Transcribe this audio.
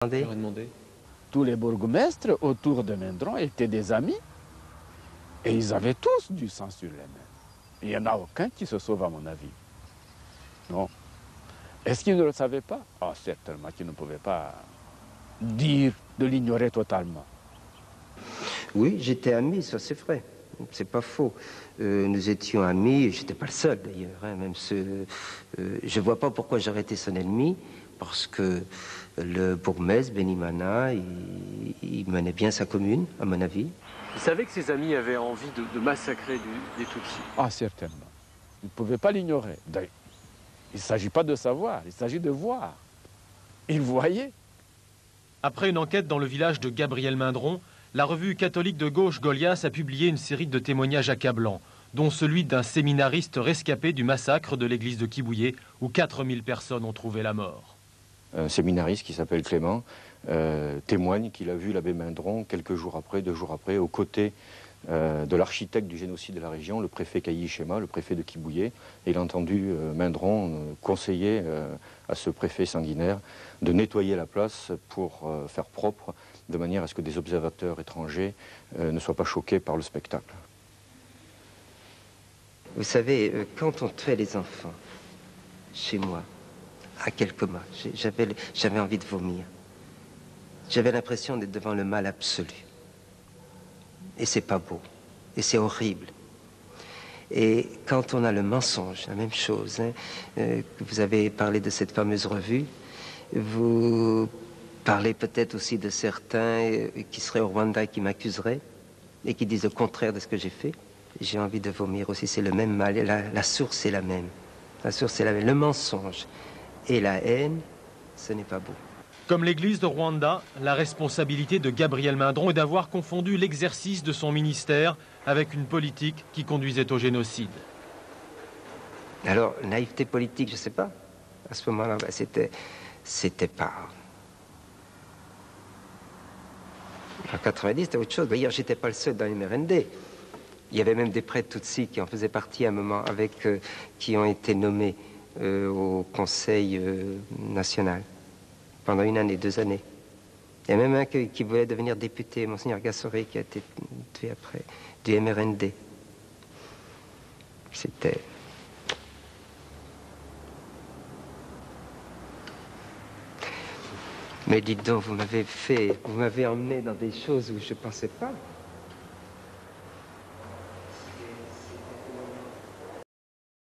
Demandé. Tous les bourgmestres autour de Mendron étaient des amis et ils avaient tous du sang sur les mains. Il n'y en a aucun qui se sauve à mon avis. Non. Est-ce qu'ils ne le savaient pas? Ah, certainement qu'ils ne pouvaient pas dire de l'ignorer totalement. Oui, j'étais ami, ça c'est vrai. C'est pas faux. Nous étions amis, j'étais pas le seul d'ailleurs. Hein, même je vois pas pourquoi j'aurais été son ennemi, parce que le bourgmestre, Benimana, il menait bien sa commune, à mon avis. Il savait que ses amis avaient envie de massacrer des Tutsis. Ah, certainement. Ils ne pouvaient pas l'ignorer. Il ne s'agit pas de savoir, il s'agit de voir. Ils voyaient. Après une enquête dans le village de Gabriel-Mindron, la revue catholique de gauche Goliath a publié une série de témoignages accablants, dont celui d'un séminariste rescapé du massacre de l'église de Kibouye, où 4000 personnes ont trouvé la mort. Un séminariste qui s'appelle Clément témoigne qu'il a vu l'abbé Mindron quelques jours après, 2 jours après, aux côtés de l'architecte du génocide de la région, le préfet Kayi Chema, le préfet de Kibouye. Et il a entendu Mindron conseiller à ce préfet sanguinaire de nettoyer la place pour faire propre, de manière à ce que des observateurs étrangers ne soient pas choqués par le spectacle. Vous savez, quand on tuait les enfants, chez moi, à quelques mois, j'avais envie de vomir. J'avais l'impression d'être devant le mal absolu. Et c'est pas beau. Et c'est horrible. Et quand on a le mensonge, la même chose, hein, vous avez parlé de cette fameuse revue, vous parlez peut-être aussi de certains qui seraient au Rwanda et qui m'accuseraient, et qui disent le contraire de ce que j'ai fait. J'ai envie de vomir aussi, c'est le même mal, et la source est la même. La source est la même. Le mensonge et la haine, ce n'est pas beau. Comme l'église de Rwanda, la responsabilité de Gabriel Mindron est d'avoir confondu l'exercice de son ministère avec une politique qui conduisait au génocide. Alors, naïveté politique, je ne sais pas. À ce moment-là, ben, c'était pas... En 90, c'était autre chose. D'ailleurs, j'étais pas le seul dans l'MRND. Il y avait même des prêtres Tutsis qui en faisaient partie à un moment, qui ont été nommés au Conseil national pendant 1 année, 2 années. Il y a même un qui voulait devenir député, Monseigneur Gassoré, qui a été tué après, du MRND. C'était... Mais dites donc, vous m'avez emmené dans des choses où je ne pensais pas.